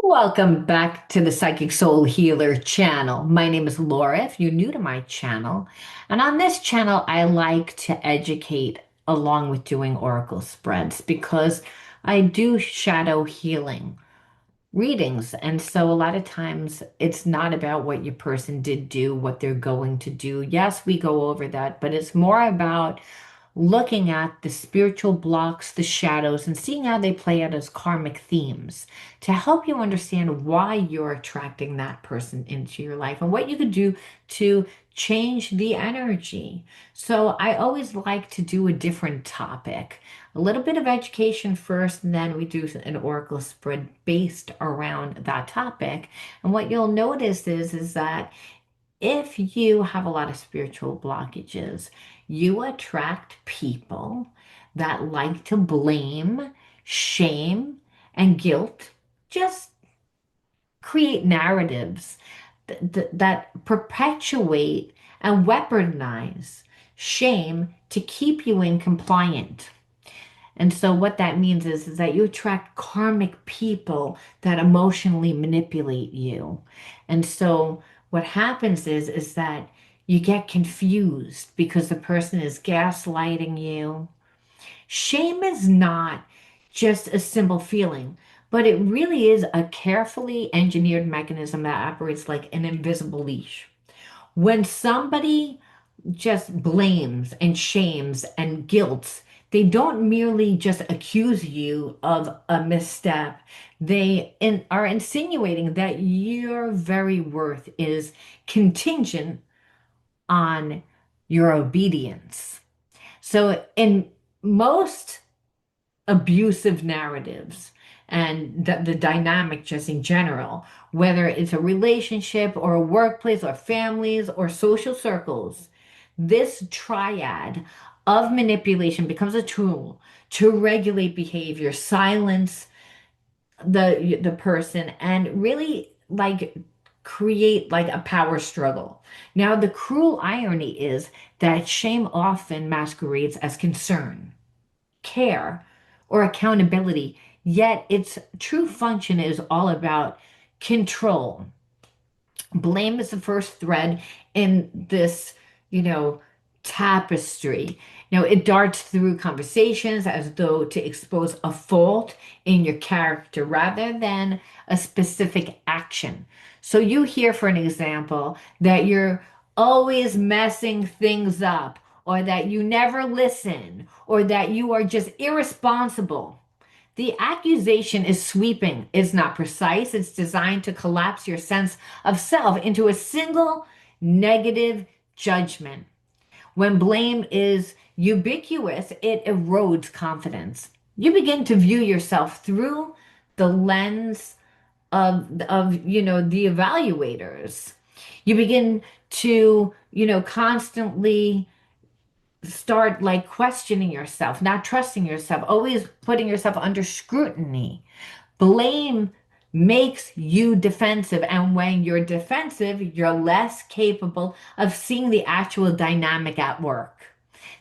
Welcome back to the Psychic Soul Healer channel. My name is Laura, if you're new to my channel. And on this channel, I like to educate along with doing oracle spreads because I do shadow healing readings. And so a lot of times it's not about what your person did do, what they're going to do. Yes, we go over that, but it's more about looking at the spiritual blocks, the shadows, and seeing how they play out as karmic themes to help you understand why you're attracting that person into your life and what you could do to change the energy. So I always like to do a different topic. A little bit of education first, and then we do an oracle spread based around that topic. And what you'll notice is that if you have a lot of spiritual blockages, you attract people that like to blame, shame, and guilt. Just create narratives that perpetuate and weaponize shame to keep you in compliant. And so what that means is that you attract karmic people that emotionally manipulate you. And so what happens is that you get confused because the person is gaslighting you. Shame is not just a simple feeling, but it really is a carefully engineered mechanism that operates like an invisible leash. When somebody just blames and shames and guilts. They don't merely just accuse you of a misstep. Are insinuating that your very worth is contingent on your obedience. So, in most abusive narratives and the dynamic just in general, whether it's a relationship or a workplace or families or social circles, this triad of manipulation becomes a tool to regulate behavior, silence the person, and really like create like a power struggle. Now, the cruel irony is that shame often masquerades as concern, care, or accountability, yet its true function is all about control. Blame is the first thread in this, you know, tapestry. It darts through conversations as though to expose a fault in your character rather than a specific action. So you hear, for an example, that you're always messing things up, or that you never listen, or that you are just irresponsible. The accusation is sweeping, it's not precise, it's designed to collapse your sense of self into a single negative judgment. When blame is ubiquitous, it erodes confidence. You begin to view yourself through the lens of the evaluators. You begin to, constantly start like questioning yourself, not trusting yourself, always putting yourself under scrutiny. Blame makes you defensive. And when you're defensive, you're less capable of seeing the actual dynamic at work.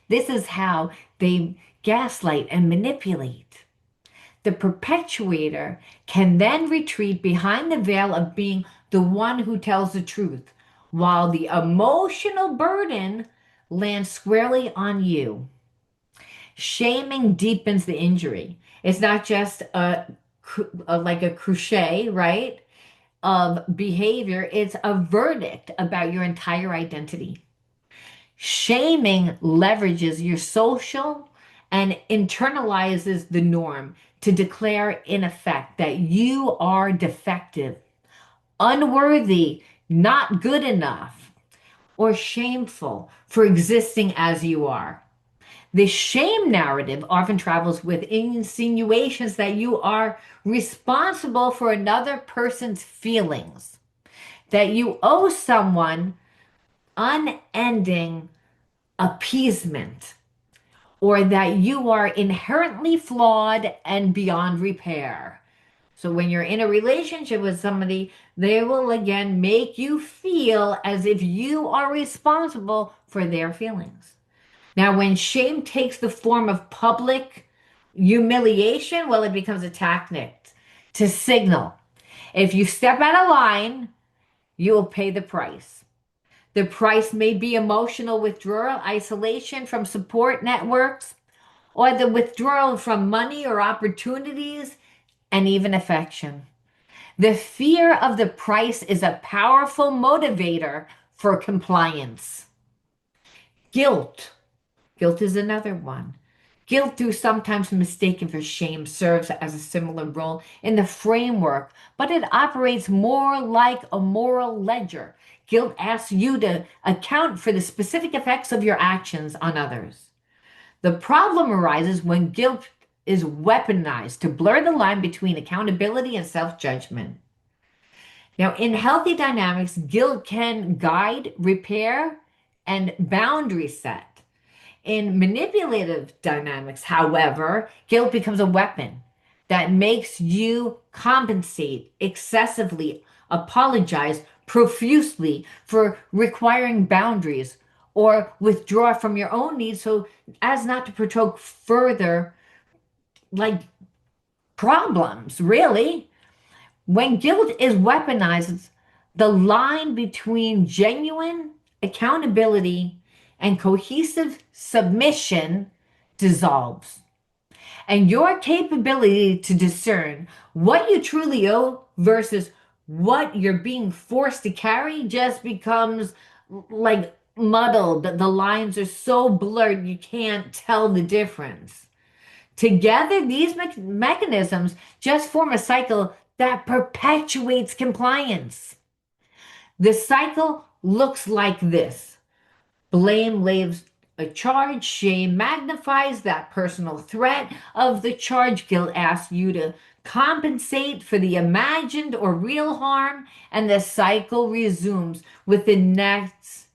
This is how they gaslight and manipulate. The perpetuator can then retreat behind the veil of being the one who tells the truth, while the emotional burden lands squarely on you. Shaming deepens the injury. It's not just like a crochet, right? Of behavior, it's a verdict about your entire identity. Shaming leverages your social and internalizes the norm to declare, in effect, that you are defective, unworthy, not good enough, or shameful for existing as you are. The shame narrative often travels with insinuations that you are responsible for another person's feelings, that you owe someone unending appeasement, or that you are inherently flawed and beyond repair. So when you're in a relationship with somebody, they will again make you feel as if you are responsible for their feelings. Now, when shame takes the form of public humiliation, well, it becomes a tactic to signal. If you step out of line, you will pay the price. The price may be emotional withdrawal, isolation from support networks, or the withdrawal from money or opportunities, and even affection. The fear of the price is a powerful motivator for compliance. Guilt. Guilt is another one. Guilt, though sometimes mistaken for shame, serves as a similar role in the framework, but it operates more like a moral ledger. Guilt asks you to account for the specific effects of your actions on others. The problem arises when guilt is weaponized to blur the line between accountability and self-judgment. Now, in healthy dynamics, guilt can guide, repair, and boundary set. In manipulative dynamics, however, guilt becomes a weapon that makes you compensate excessively, apologize profusely for requiring boundaries, or withdraw from your own needs so as not to provoke further like problems, really. When guilt is weaponized, the line between genuine accountability and cohesive submission dissolves. And your capability to discern what you truly owe versus what you're being forced to carry just becomes like muddled. The lines are so blurred you can't tell the difference. Together, these mechanisms just form a cycle that perpetuates compliance. The cycle looks like this. Blame lays a charge, shame magnifies that personal threat of the charge, guilt asks you to compensate for the imagined or real harm, and the cycle resumes with the next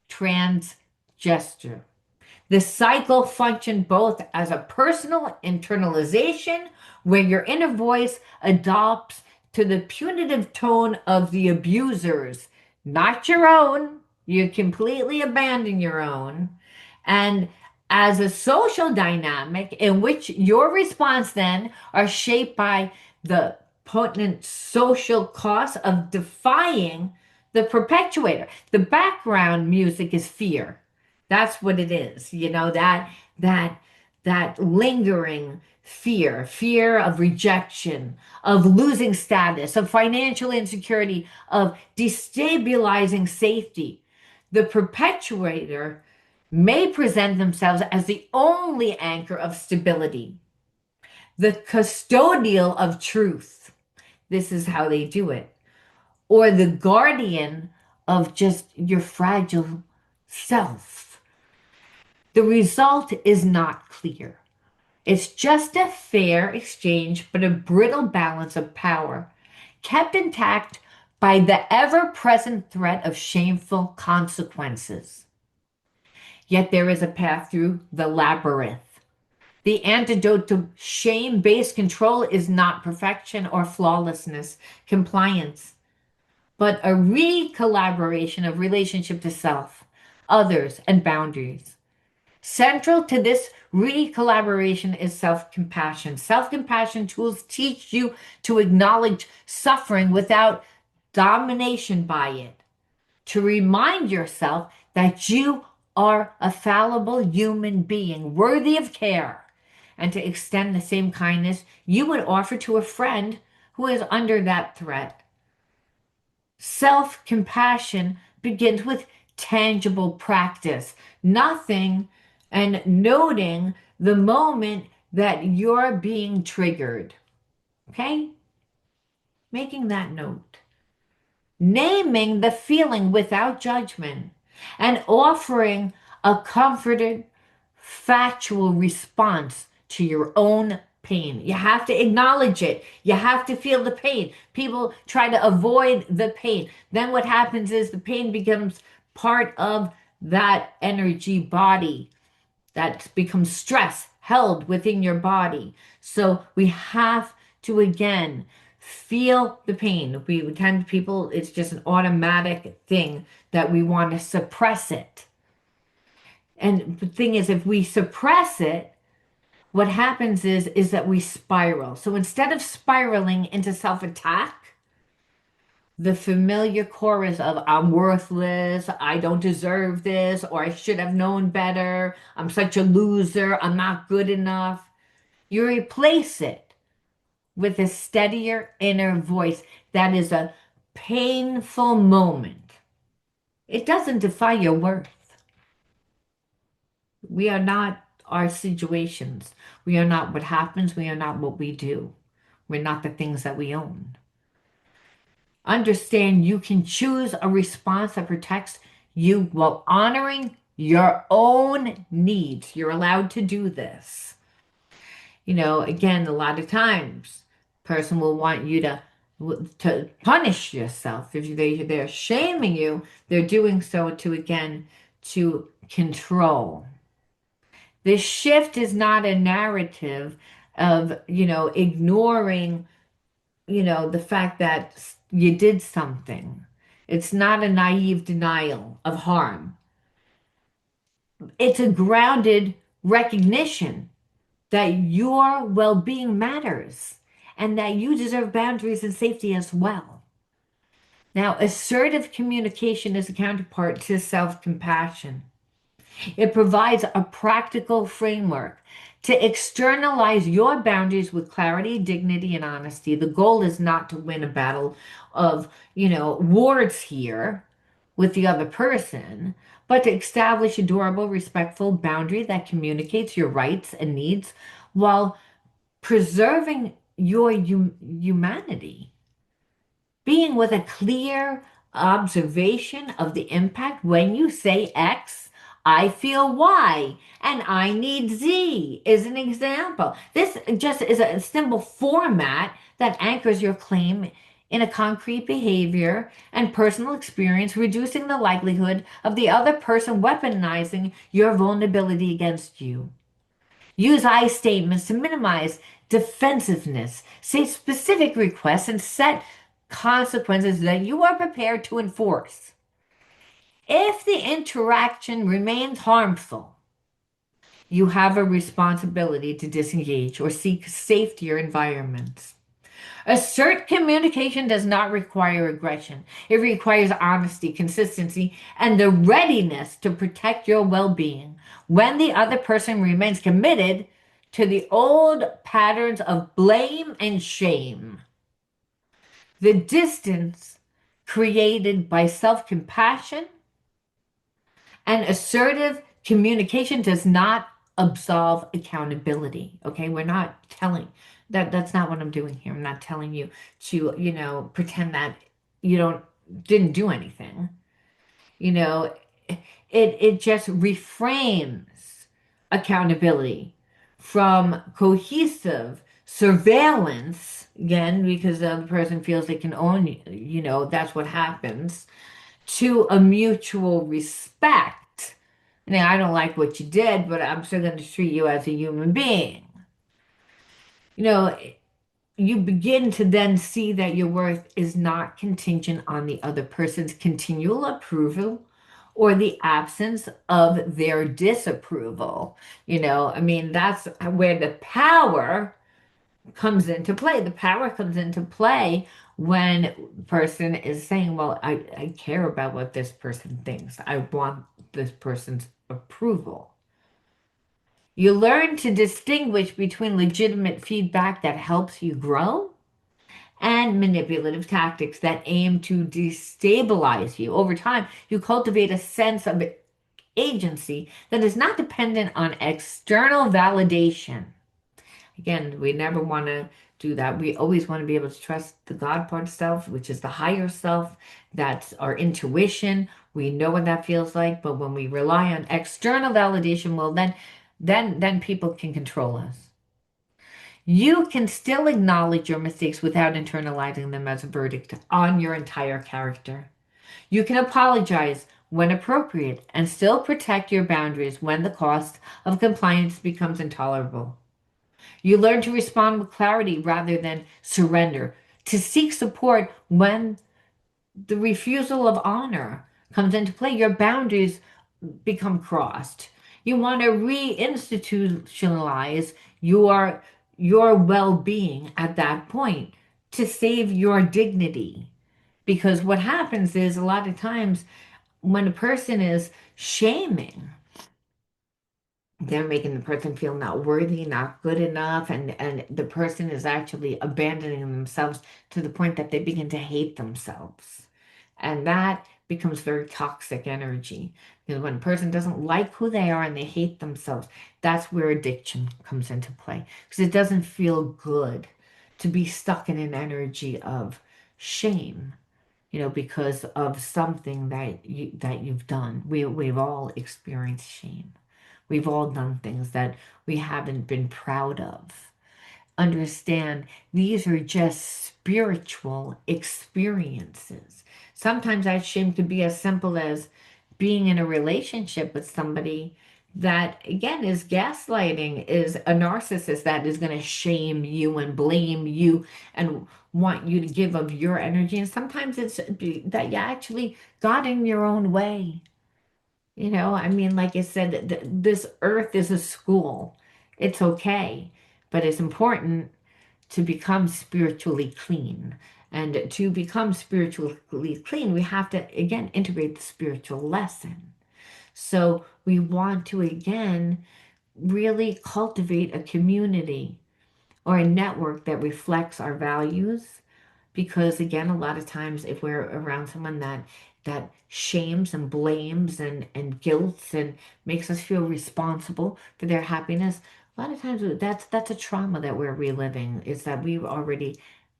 trans gesture. The cycle functioned both as a personal internalization, where your inner voice adopts to the punitive tone of the abusers, not your own. You completely abandon your own. And as a social dynamic in which your response then are shaped by the potent social cost of defying the perpetuator. The background music is fear. That's what it is. That lingering fear, fear of rejection, of losing status, of financial insecurity, of destabilizing safety. The perpetuator may present themselves as the only anchor of stability, the custodial of truth. This is how they do it. Or the guardian of just your fragile self. The result is not clear. It's just a fair exchange, but a brittle balance of power, kept intact by the ever-present threat of shameful consequences. Yet there is a path through the labyrinth. The antidote to shame-based control is not perfection or flawlessness, compliance, but a re-collaboration of relationship to self, others, and boundaries. Central to this re-collaboration is self-compassion. Self-compassion tools teach you to acknowledge suffering without domination by it, to remind yourself that you are a fallible human being worthy of care, and to extend the same kindness you would offer to a friend who is under that threat. Self-compassion begins with tangible practice, nothing, and noting the moment that you're being triggered. Okay? Making that note. Naming the feeling without judgment and offering a comforted, factual response to your own pain. You have to acknowledge it. You have to feel the pain. People try to avoid the pain. Then what happens is the pain becomes part of that energy body that becomes stress held within your body. So we have to, again, feel the pain. We tend people, it's just an automatic thing that we want to suppress it. And the thing is, if we suppress it, what happens is that we spiral. So instead of spiraling into self-attack, the familiar chorus of I'm worthless, I don't deserve this, or I should have known better, I'm such a loser, I'm not good enough. You replace it with a steadier inner voice that is a painful moment. It doesn't defy your worth. We are not our situations. We are not what happens. We are not what we do. We're not the things that we own. Understand you can choose a response that protects you while honoring your own needs. You're allowed to do this. Again, a lot of times, person will want you to punish yourself. If they're shaming you, they're doing so to control. This shift is not a narrative of, ignoring, the fact that you did something. It's not a naive denial of harm. It's a grounded recognition that your well-being matters and that you deserve boundaries and safety as well. Now, assertive communication is a counterpart to self-compassion. It provides a practical framework to externalize your boundaries with clarity, dignity, and honesty. The goal is not to win a battle of, words here with the other person, but to establish a durable, respectful boundary that communicates your rights and needs while preserving your humanity. Being with a clear observation of the impact when you say X, I feel Y, and I need Z is an example. This just is a simple format that anchors your claim in a concrete behavior and personal experience, reducing the likelihood of the other person weaponizing your vulnerability against you. Use I statements to minimize defensiveness. Say specific requests and set consequences that you are prepared to enforce. If the interaction remains harmful, you have a responsibility to disengage or seek safer environments. Assert communication does not require aggression. It requires honesty, consistency, and the readiness to protect your well-being when the other person remains committed to the old patterns of blame and shame. The distance created by self-compassion and assertive communication does not absolve accountability. Okay, we're not telling that's not what I'm doing here. I'm not telling you to, pretend that you didn't do anything. You know, it just reframes accountability from cohesive surveillance, again, because the other person feels they can own you, that's what happens, to a mutual respect. Now, I don't like what you did, but I'm still going to treat you as a human being. You know, you begin to then see that your worth is not contingent on the other person's continual approval or the absence of their disapproval. I mean, that's where the power comes into play. The power comes into play when the person is saying, well, I care about what this person thinks. I want this person's approval. You learn to distinguish between legitimate feedback that helps you grow and manipulative tactics that aim to destabilize you. Over time, you cultivate a sense of agency that is not dependent on external validation. Again, we never want to do that. We always want to be able to trust the God part of self, which is the higher self. That's our intuition. We know what that feels like. But when we rely on external validation, well, then people can control us. You can still acknowledge your mistakes without internalizing them as a verdict on your entire character. You can apologize when appropriate and still protect your boundaries when the cost of compliance becomes intolerable. You learn to respond with clarity rather than surrender, to seek support when the refusal of honor comes into play. Your boundaries become crossed. You want to reinstitutionalize your well-being at that point to save your dignity. Because what happens is a lot of times when a person is shaming, they're making the person feel not worthy, not good enough, and the person is actually abandoning themselves to the point that they begin to hate themselves. And that becomes very toxic energy. Because when a person doesn't like who they are and they hate themselves, that's where addiction comes into play. Because it doesn't feel good to be stuck in an energy of shame, because of something that you've done. We've all experienced shame. We've all done things that we haven't been proud of. Understand these are just spiritual experiences. Sometimes that shame could be as simple as being in a relationship with somebody that, again, is gaslighting, is a narcissist that is going to shame you and blame you and want you to give of your energy. And sometimes it's that you actually got in your own way. I mean, like I said, this earth is a school. It's okay, but it's important to become spiritually clean. And to become spiritually clean, we have to, again, integrate the spiritual lesson. So we want to, again, really cultivate a community or a network that reflects our values, because again, a lot of times if we're around someone that shames and blames and guilts and makes us feel responsible for their happiness, a lot of times that's a trauma that we're reliving. Is that we've already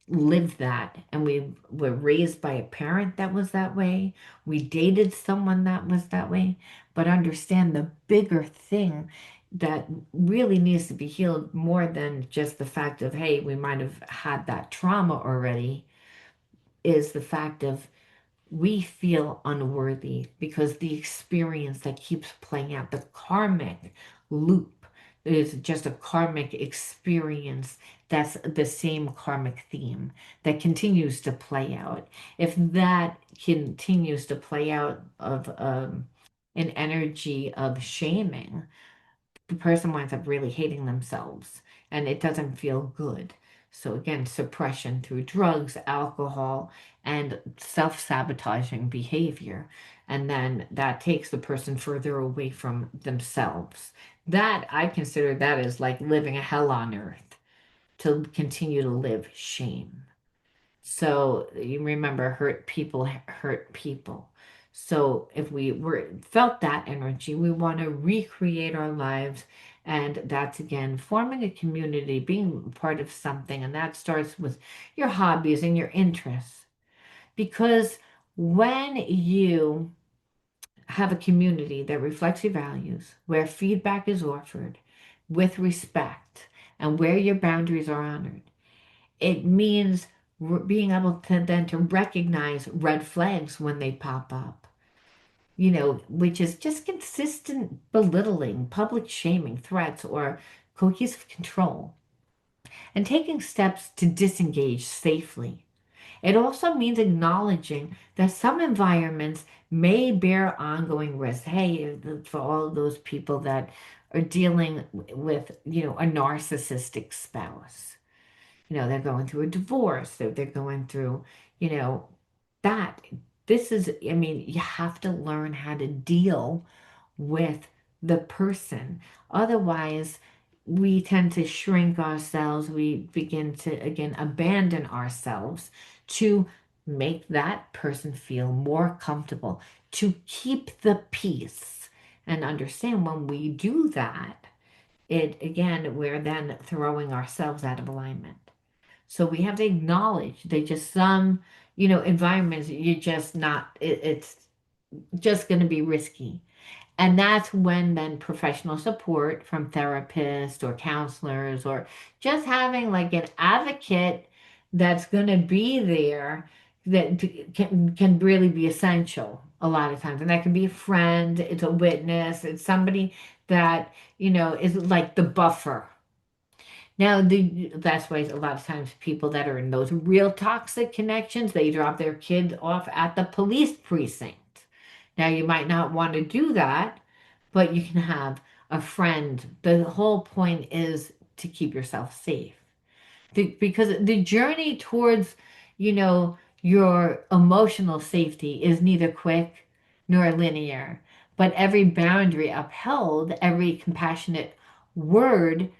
lived that, and we were raised by a parent that was that way. We dated someone that was that way. But understand the bigger thing that really needs to be healed, more than just the fact of, hey, we might have had that trauma already, is the fact of we feel unworthy because the experience that keeps playing out, the karmic loop, is just a karmic experience that's the same karmic theme that continues to play out. If that continues to play out of an energy of shaming, the person winds up really hating themselves and it doesn't feel good. So again, suppression through drugs, alcohol, and self-sabotaging behavior. And then that takes the person further away from themselves. That I consider that is like living a hell on earth, to continue to live shame. So you remember, hurt people hurt people. So if we were felt that energy, we want to recreate our lives. And that's again forming a community, being part of something. And that starts with your hobbies and your interests. Because when you have a community that reflects your values, where feedback is offered with respect, and where your boundaries are honored, it means being able to then to recognize red flags when they pop up, which is just consistent belittling, public shaming, threats, or cohesive control, and taking steps to disengage safely. It also means acknowledging that some environments may bear ongoing risk. Hey, for all of those people that are dealing with, a narcissistic spouse, they're going through a divorce, they're going through, you know, that. This is, I mean, you have to learn how to deal with the person. Otherwise, we tend to shrink ourselves. We begin to, again, abandon ourselves to make that person feel more comfortable, to keep the peace. And understand when we do that, it again, we're then throwing ourselves out of alignment. So we have to acknowledge that just some, environments you're just not, it's just going to be risky. And that's when then professional support from therapists or counselors, or just having like an advocate that's going to be there, that can really be essential a lot of times. And that can be a friend, it's a witness, it's somebody that, is like the buffer. Now, that's why a lot of times people that are in those real toxic connections, they drop their kid off at the police precinct. Now, you might not want to do that, but you can have a friend. The whole point is to keep yourself safe. Because the journey towards, you know, Your emotional safety is neither quick nor linear, but every boundary upheld, every compassionate word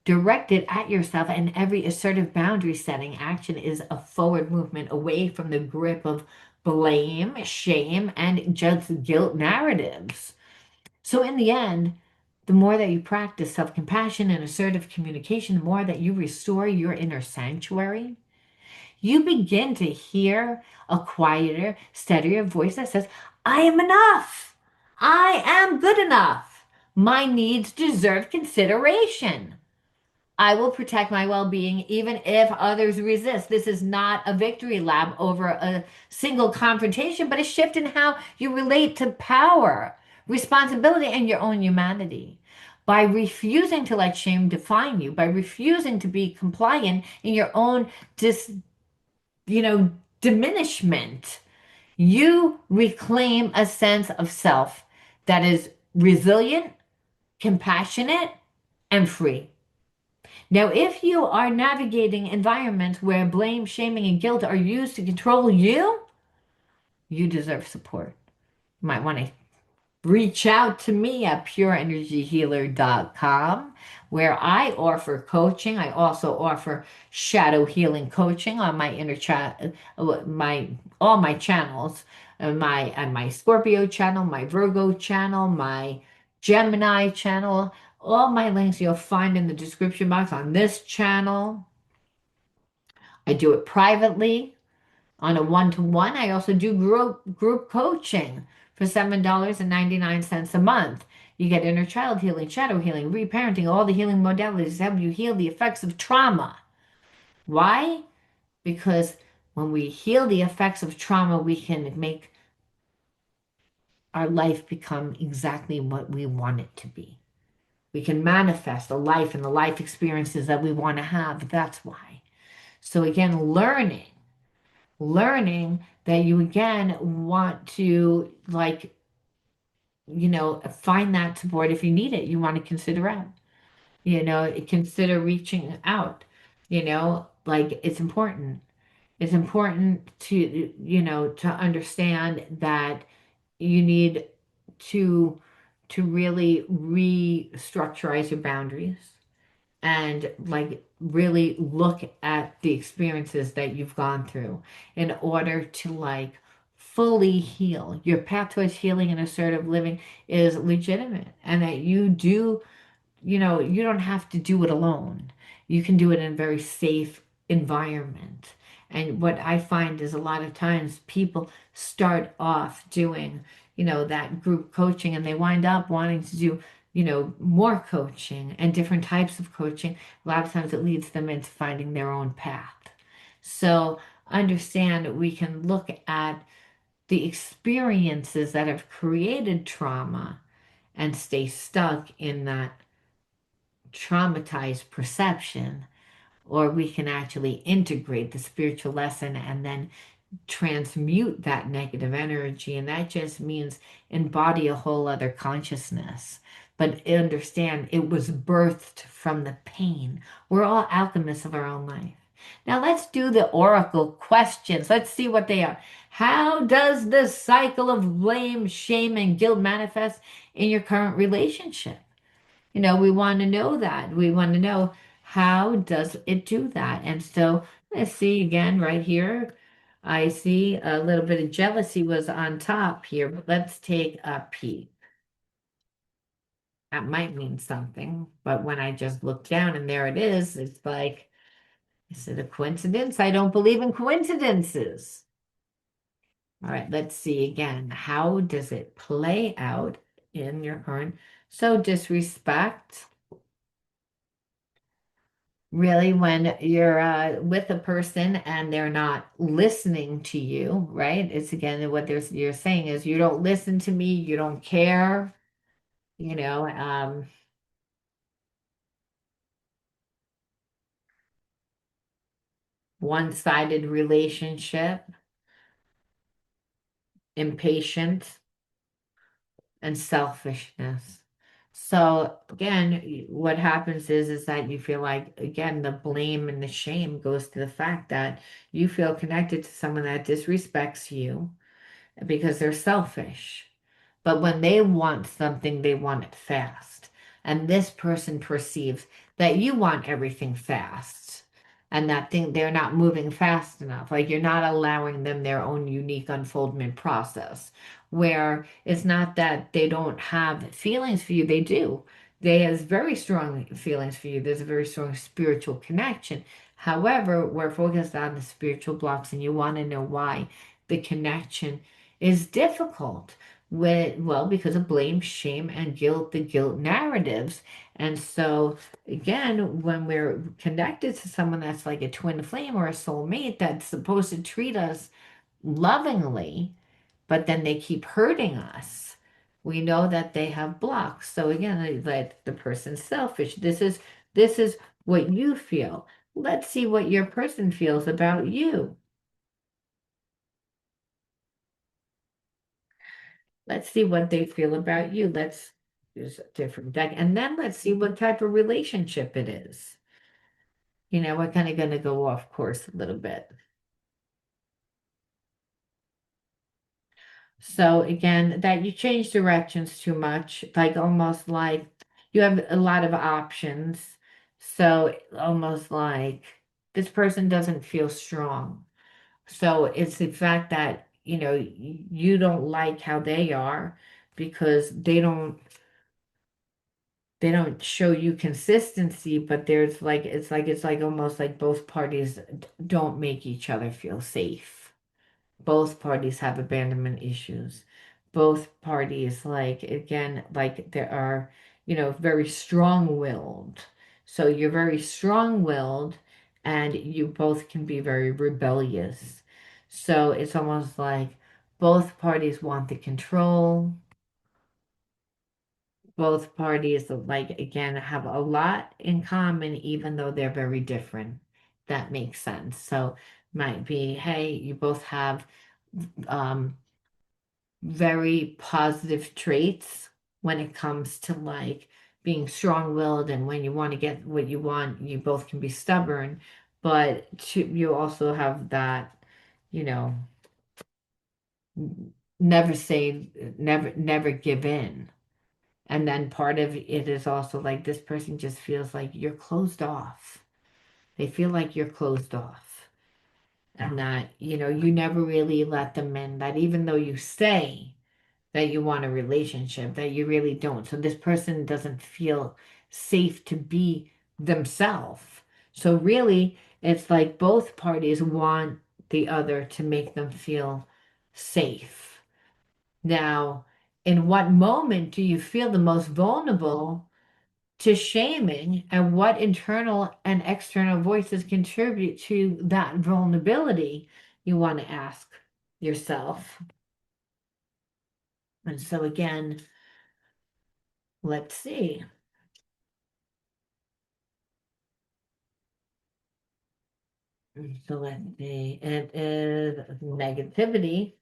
directed at yourself, and every assertive boundary setting action is a forward movement away from the grip of blame, shame, and just guilt narratives. So, in the end, the more that you practice self compassion and assertive communication, the more that you restore your inner sanctuary, you begin to hear a quieter, steadier voice that says, I am enough. I am good enough. My needs deserve consideration. I will protect my well being even if others resist. This is not a victory lap over a single confrontation, but a shift in how you relate to power, responsibility, and your own humanity. By refusing to let shame define you, by refusing to be compliant in your own you know, diminishment, you reclaim a sense of self that is resilient, compassionate, and free. Now, if you are navigating environments where blame, shaming, and guilt are used to control you, you deserve support. You might want to reach out to me at pureenergyhealer.com, where I offer coaching. I also offer shadow healing coaching on my inner chat, my all my channels, my Scorpio channel, my Virgo channel, my Gemini channel. All my links you'll find in the description box on this channel. I do it privately on a one-to-one. I also do group coaching for $7.99 a month. You get inner child healing, shadow healing, reparenting, all the healing modalities to help you heal the effects of trauma. Why? Because when we heal the effects of trauma, we can make our life become exactly what we want it to be. We can manifest a life and the life experiences that we want to have. That's why. So again, learning that you again want to find that support if you need it. You want to consider out, consider reaching out, like it's important to, to understand that you need to really restructurize your boundaries and like really look at the experiences that you've gone through in order to like fully heal. Your path towards healing and assertive living is legitimate, and that you do, you don't have to do it alone. You can do it in a very safe environment. And what I find is a lot of times people start off doing, that group coaching and they wind up wanting to do, more coaching and different types of coaching. A lot of times it leads them into finding their own path. So understand we can look at the experiences that have created trauma and stay stuck in that traumatized perception, or we can actually integrate the spiritual lesson and then transmute that negative energy. And that just means embody a whole other consciousness. But understand it was birthed from the pain. We're all alchemists of our own life. Now let's do the oracle questions. Let's see what they are. How does the cycle of blame, shame, and guilt manifest in your current relationship? We want to know that. We want to know how does it do that? And so let's see again right here. I see a little bit of jealousy was on top here, but let's take a peek. That might mean something, but when I just look down and there it is like, is it a coincidence? I don't believe in coincidences. All right, let's see again. How does it play out in your current? So disrespect. Really, when you're with a person and they're not listening to you, right? It's again what you're saying is you don't listen to me, you don't care, you know, um, one-sided relationship, impatient, and selfishness. So again, what happens is that you feel like again the blame and the shame goes to the fact that you feel connected to someone that disrespects you because they're selfish. But when they want something, they want it fast. And this person perceives that you want everything fast and that thing they're not moving fast enough. Like you're not allowing them their own unique unfoldment process. Where it's not that they don't have feelings for you, they do. They have very strong feelings for you. There's a very strong spiritual connection. However, we're focused on the spiritual blocks, and you want to know why the connection is difficult with, well, because of blame, shame, and guilt, the guilt narratives. And so, again, when we're connected to someone that's like a twin flame or a soulmate that's supposed to treat us lovingly, but then they keep hurting us, we know that they have blocks. So again, like the person's selfish. This is what you feel. Let's see what your person feels about you. Let's see what they feel about you. Let's use a different deck. And then let's see what type of relationship it is. We're kind of going to go off course a little bit. So again, that you change directions too much, like almost like you have a lot of options. So almost like this person doesn't feel strong. So it's the fact that, you don't like how they are because they don't show you consistency, but there's like it's like almost like both parties don't make each other feel safe. Both parties have abandonment issues. Both parties, like again, like there are, very strong-willed. So you're very strong-willed and you both can be very rebellious. So it's almost like both parties want the control. Both parties like again have a lot in common even though they're very different. That makes sense. So might be, hey, you both have um very positive traits when it comes to like being strong-willed, and when you want to get what you want you both can be stubborn, but you also have that, you know never say never give in. And then part of it is also like this person just feels like you're closed off. They feel like you're closed off. And that, you never really let them in. That even though you say that you want a relationship, that you really don't. So this person doesn't feel safe to be themselves. So really, it's like both parties want the other to make them feel safe. Now, in what moment do you feel the most vulnerable to shaming, and what internal and external voices contribute to that vulnerability? You want to ask yourself. And so again, let's see. So let's see. It is negativity.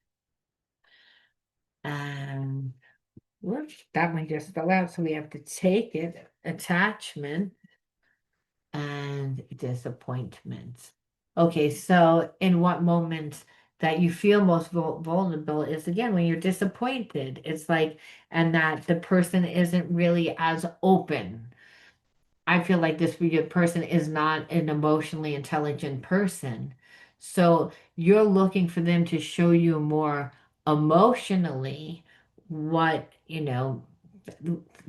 And whoops, that one just fell out. So we have to take it. Attachment and disappointment. Okay, so in what moments that you feel most vulnerable is again when you're disappointed. It's like, and that the person isn't really as open. I feel like this person is not an emotionally intelligent person. So you're looking for them to show you more emotionally what,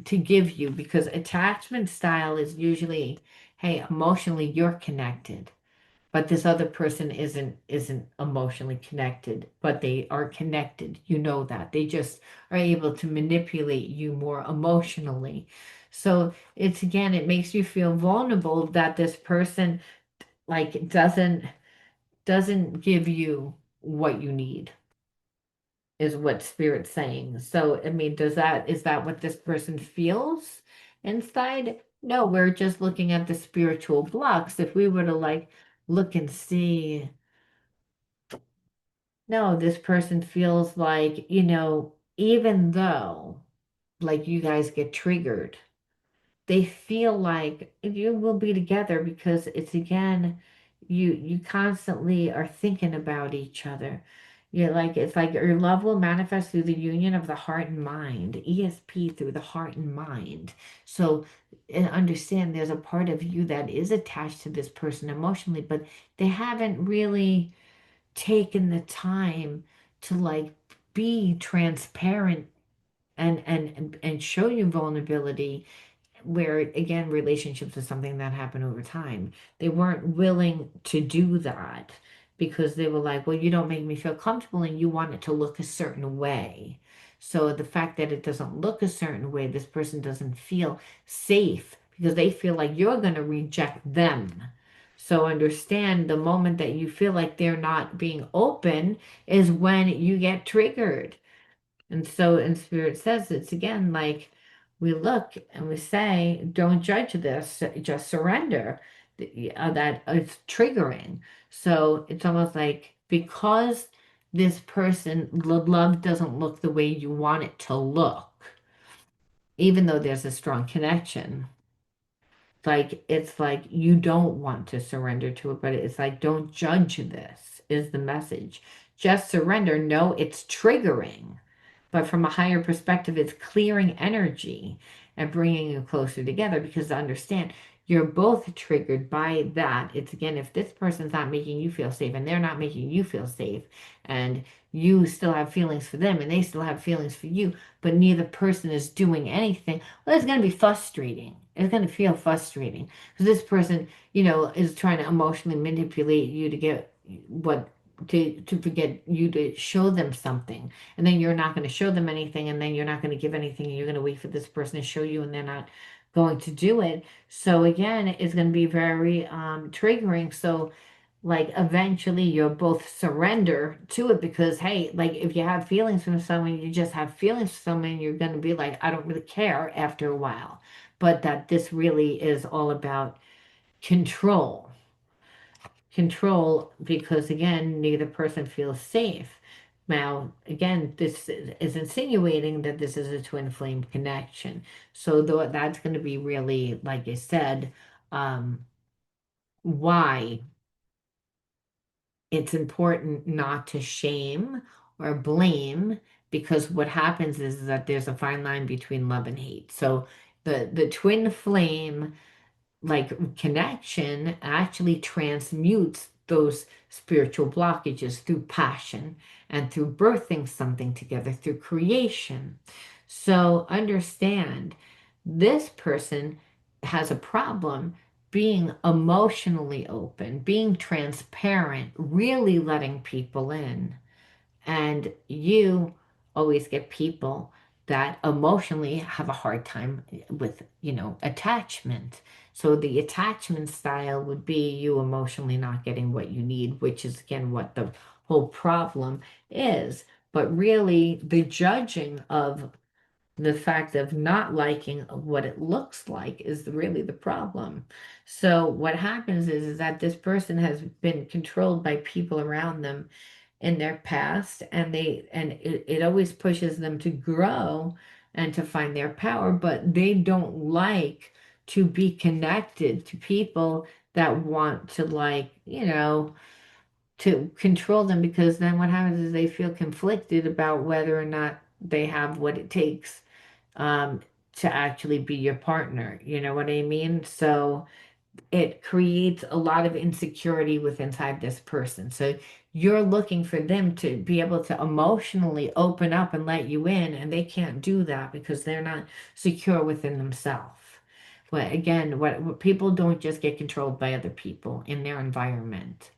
to give you, because attachment style is usually, hey, emotionally you're connected, but this other person isn't emotionally connected, but they are connected. You know that. They just are able to manipulate you more emotionally. So it's again, it makes you feel vulnerable that this person like doesn't give you what you need, is what spirit's saying. So I mean, is that what this person feels inside? No, we're just looking at the spiritual blocks. If we were to like look and see, no, this person feels like, even though like you guys get triggered, they feel like you will be together because it's again, you constantly are thinking about each other. You're like it's like your love will manifest through the union of the heart and mind, ESP through the heart and mind. So and understand there's a part of you that is attached to this person emotionally, but they haven't really taken the time to like be transparent and show you vulnerability where again relationships is something that happened over time. They weren't willing to do that because they were like, well, you don't make me feel comfortable and you want it to look a certain way. So the fact that it doesn't look a certain way, this person doesn't feel safe because they feel like you're going to reject them. So understand the moment that you feel like they're not being open is when you get triggered. And so, in Spirit says it's again like we look and we say, don't judge this, just surrender. That it's triggering. So it's almost like because this person, love doesn't look the way you want it to look, even though there's a strong connection. Like it's like you don't want to surrender to it, but it's like don't judge this is the message. Just surrender. No, it's triggering. But from a higher perspective, it's clearing energy and bringing you closer together because understand you're both triggered by that. It's again, if this person's not making you feel safe and they're not making you feel safe, and you still have feelings for them and they still have feelings for you, but neither person is doing anything, well, it's going to be frustrating. It's going to feel frustrating because this person, is trying to emotionally manipulate you to get what to forget you to show them something, and then you're not going to show them anything, and then you're not going to give anything, and you're going to wait for this person to show you, and they're not going to do it. So again, it's going to be very triggering. So like eventually you'll both surrender to it because hey, like if you have feelings from someone, you just have feelings for someone, you're going to be like, I don't really care after a while. But that this really is all about control. Control because again, neither person feels safe. Now, again, this is insinuating that this is a twin flame connection. So though that's going to be really, like I said, why it's important not to shame or blame because what happens is that there's a fine line between love and hate. So the twin flame like connection actually transmutes those spiritual blockages through passion and through birthing something together through creation. So understand this person has a problem being emotionally open, being transparent, really letting people in. And you always get people that emotionally have a hard time with, attachment. So the attachment style would be you emotionally not getting what you need, which is again what the whole problem is. But really, the judging of the fact of not liking what it looks like is really the problem. So what happens is that this person has been controlled by people around them in their past, and it always pushes them to grow and to find their power, but they don't like to be connected to people that want to like, to control them because then what happens is they feel conflicted about whether or not they have what it takes um, to actually be your partner. You know what I mean? So it creates a lot of insecurity with inside this person. So you're looking for them to be able to emotionally open up and let you in, and they can't do that because they're not secure within themselves. But again, what people don't just get controlled by other people in their environment.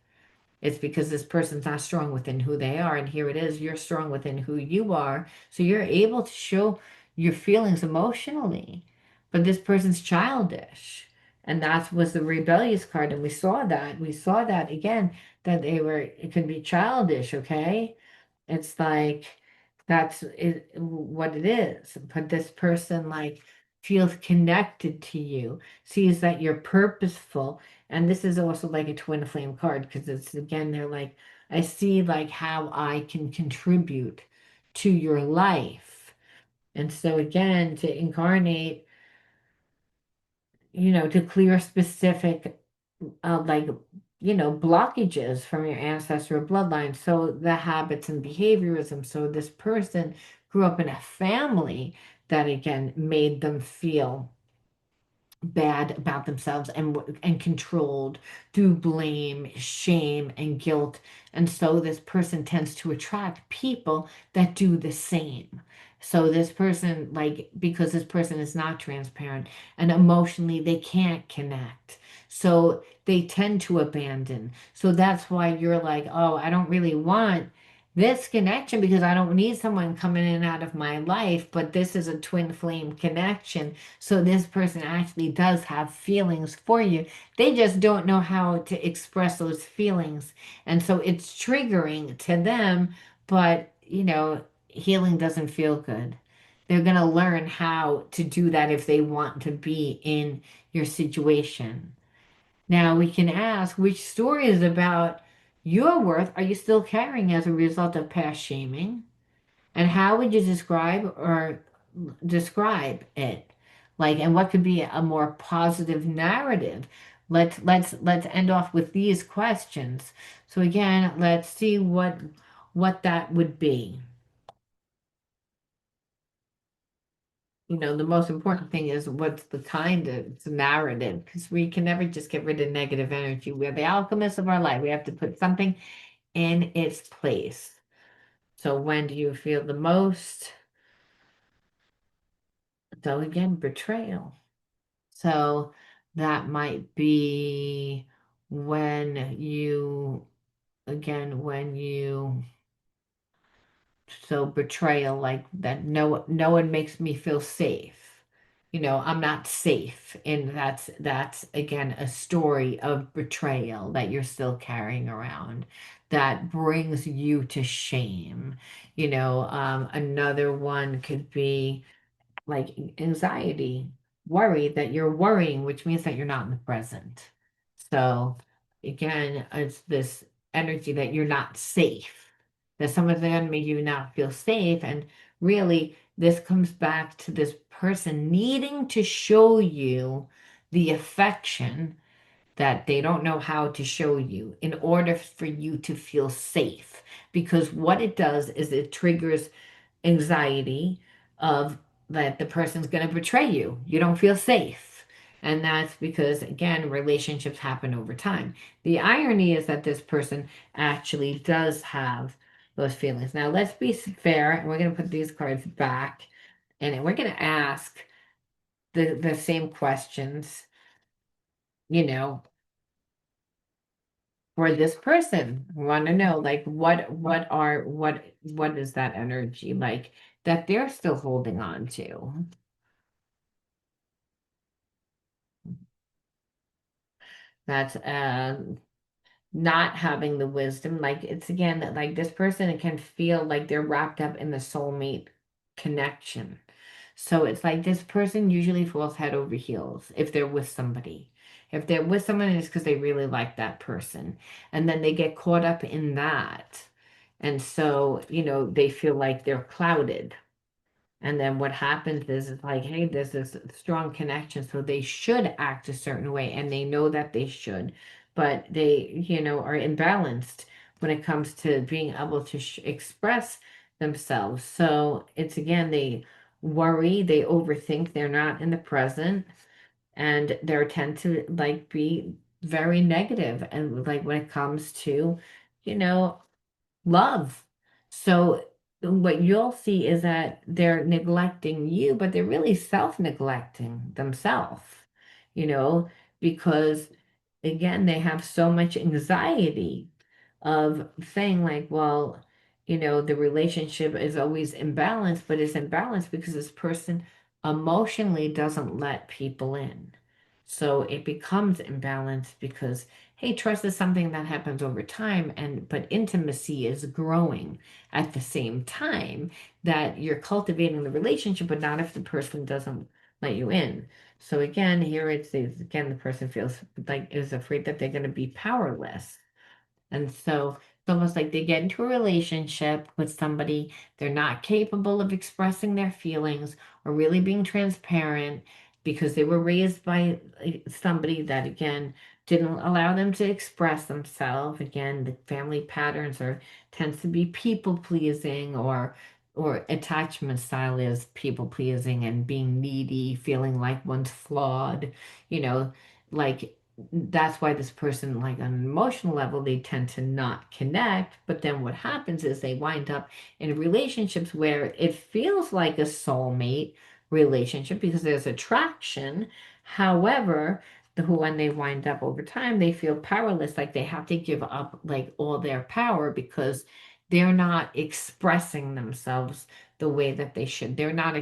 It's because this person's not strong within who they are. And here it is, you're strong within who you are. So you're able to show your feelings emotionally. But this person's childish. And that was the rebellious card. And we saw that. We saw that again, that it could be childish, okay? It's like what it is. But this person like feels connected to you, sees that you're purposeful. And this is also like a twin flame card because it's again, they're like, I see like how I can contribute to your life. And so again, to incarnate, to clear specific like blockages from your ancestral bloodline, so the habits and behaviorism. So this person grew up in a family that again made them feel bad about themselves and controlled through blame, shame, and guilt. And so this person tends to attract people that do the same. So this person, like, because this person is not transparent and emotionally they can't connect. So they tend to abandon. So that's why you're like, oh, I don't really want this connection because I don't need someone coming in and out of my life, but this is a twin flame connection, so this person actually does have feelings for you. They just don't know how to express those feelings. And so it's triggering to them, but healing doesn't feel good. They're going to learn how to do that if they want to be in your situation. Now we can ask, which stories about your worth are you still carrying as a result of past shaming? And how would you describe it? Like, and what could be a more positive narrative? Let's end off with these questions. So again, let's see what that would be. The most important thing is what's the kind of narrative, because we can never just get rid of negative energy. We're the alchemists of our life. We have to put something in its place. So when do you feel the most? So again, betrayal. So that might be when you, again, so betrayal, like that, no one makes me feel safe. I'm not safe. And that's again a story of betrayal that you're still carrying around that brings you to shame. Another one could be like anxiety, worry that you're worrying, which means that you're not in the present. So again, it's this energy that you're not safe, that someone's going to make you not feel safe. And really, this comes back to this person needing to show you the affection that they don't know how to show you in order for you to feel safe. Because what it does is it triggers anxiety of that the person's going to betray you. You don't feel safe. And that's because, again, relationships happen over time. The irony is that this person actually does have those feelings. Now, let's be fair, and we're going to put these cards back, and we're going to ask the same questions, you know, for this person. We want to know, like, what is that energy like that they're still holding on to? That's not having the wisdom. Like it's again that like this person can feel like they're wrapped up in the soulmate connection. So it's like this person usually falls head over heels if they're with somebody. If they're with someone, it's because they really like that person. And then they get caught up in that. And so, they feel like they're clouded. And then what happens is it's like, hey, there's this strong connection, so they should act a certain way, and they know that they should, but they, are imbalanced when it comes to being able to express themselves. So it's again, they worry, they overthink, they're not in the present, and they tend to like be very negative, and like when it comes to, you know, love. So what you'll see is that they're neglecting you, but they're really self-neglecting themselves, you know, because again, they have so much anxiety of saying like, well, the relationship is always imbalanced, but it's imbalanced because this person emotionally doesn't let people in. So it becomes imbalanced because, hey, trust is something that happens over time, and but intimacy is growing at the same time that you're cultivating the relationship, but not if the person doesn't let you in. So again, here it says again the person feels like is afraid that they're going to be powerless. And so It's almost like they get into a relationship with somebody, they're not capable of expressing their feelings or really being transparent because they were raised by somebody that, again, didn't allow them to express themselves. Again, the family patterns are tends to be people pleasing, or attachment style is people pleasing and being needy, feeling like one's flawed, you know, like that's why this person, like on an emotional level, they tend to not connect. But then what happens is they wind up in relationships where it feels like a soulmate relationship because there's attraction. However, when they wind up over time, they feel powerless, like they have to give up like all their power because they're not expressing themselves the way that they should. They're not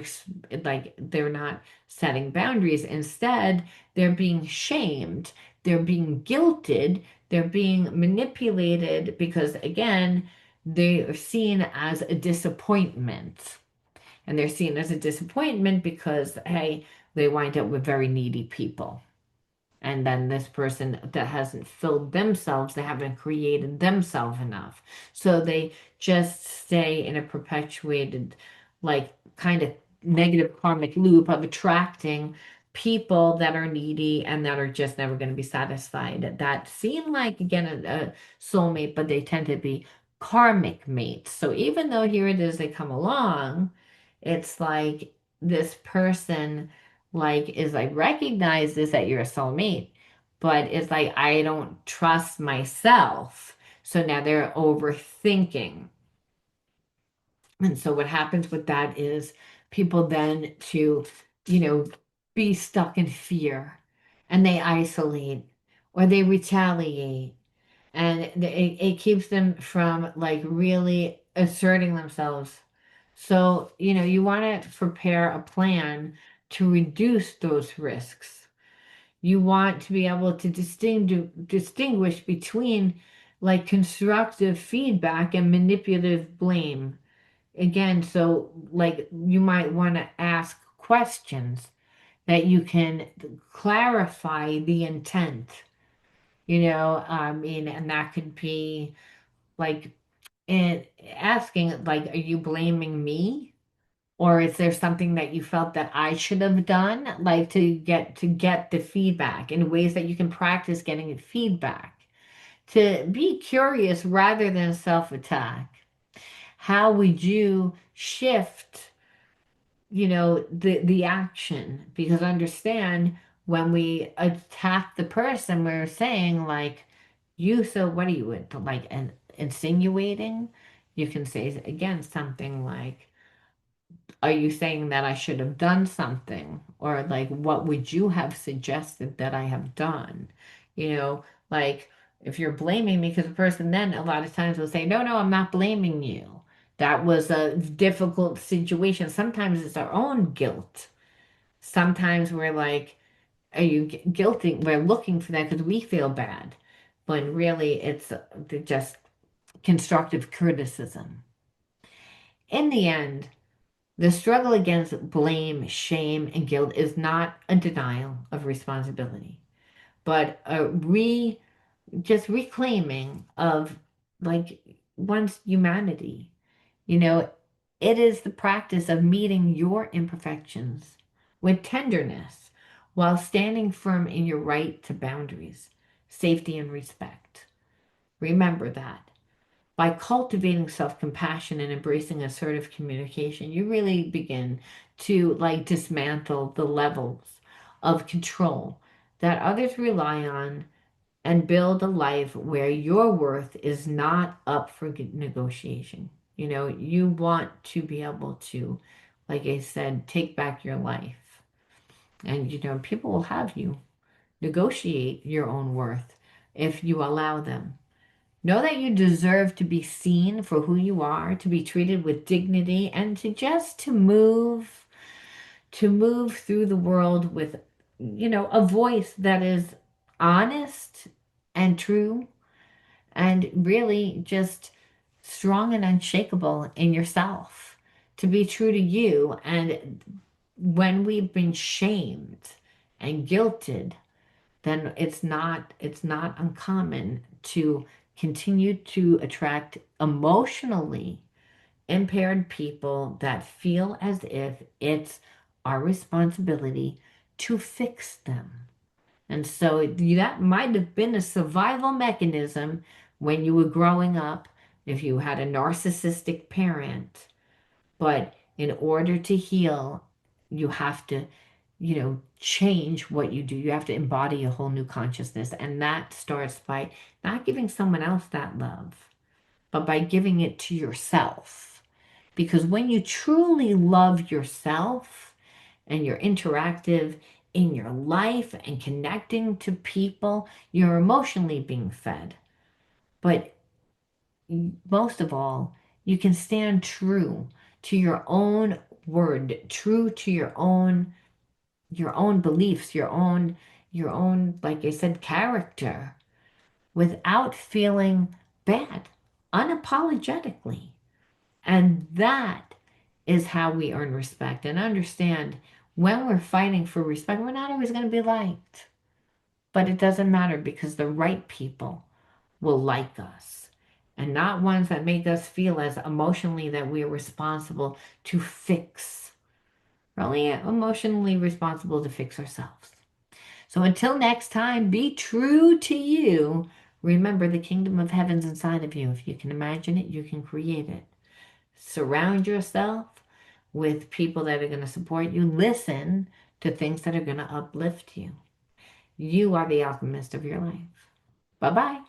setting boundaries. Instead, they're being shamed, they're being guilted, they're being manipulated because, again, they are seen as a disappointment. And they're seen as a disappointment because, hey, they wind up with very needy people. And then this person that hasn't filled themselves, they haven't created themselves enough. So they just stay in a perpetuated, like, kind of negative karmic loop of attracting people that are needy and that are just never going to be satisfied. That seem like, again, a soulmate, but they tend to be karmic mates. So even though here it is, they come along, it's like this person like is like recognizes that you're a soulmate, but it's like I don't trust myself. So now they're overthinking. And so what happens with that is people then to, you know, be stuck in fear and they isolate or they retaliate, and it keeps them from like really asserting themselves. So, you want to prepare a plan to reduce those risks. You want to be able to distinguish between like constructive feedback and manipulative blame. Again, so like you might want to ask questions that you can clarify the intent, I mean, and that could be like in asking, like, are you blaming me? Or is there something that you felt that I should have done, like to get the feedback in ways that you can practice getting feedback? To be curious rather than self-attack. How would you shift, the action? Because understand when we attack the person, we're saying like, so what are you like insinuating? You can say again something like, are you saying that I should have done something? Or like, what would you have suggested that I have done? Like if you're blaming me, because the person then a lot of times will say, no, no, I'm not blaming you. That was a difficult situation. Sometimes it's our own guilt. Sometimes we're like, are you guilty? We're looking for that because we feel bad. When really it's just constructive criticism. In the end, the struggle against blame, shame, and guilt is not a denial of responsibility, but just reclaiming of like one's humanity. You know, it is the practice of meeting your imperfections with tenderness while standing firm in your right to boundaries, safety, and respect. Remember that. By cultivating self-compassion and embracing assertive communication, you really begin to like dismantle the levels of control that others rely on and build a life where your worth is not up for negotiation. You want to be able to, like I said, take back your life. And, people will have you negotiate your own worth if you allow them. Know that you deserve to be seen for who you are, to be treated with dignity, and to move through the world with, a voice that is honest and true and really just strong and unshakable in yourself. To be true to you. And when we've been shamed and guilted, then it's not uncommon to continue to attract emotionally impaired people that feel as if it's our responsibility to fix them. And so that might have been a survival mechanism when you were growing up, if you had a narcissistic parent. But in order to heal, you have to, change what you do. You have to embody a whole new consciousness. And that starts by not giving someone else that love, but by giving it to yourself. Because when you truly love yourself and you're interactive in your life and connecting to people, you're emotionally being fed. But most of all, you can stand true to your own word, true to your own beliefs, your own, like I said, character, without feeling bad, unapologetically. And that is how we earn respect. And understand, when we're fighting for respect, we're not always going to be liked. But it doesn't matter, because the right people will like us, and not ones that make us feel as emotionally that we are responsible to fix. We're only emotionally responsible to fix ourselves. So until next time, be true to you. Remember, the kingdom of heaven's inside of you. If you can imagine it, you can create it. Surround yourself with people that are going to support you. Listen to things that are going to uplift you. You are the alchemist of your life. Bye-bye.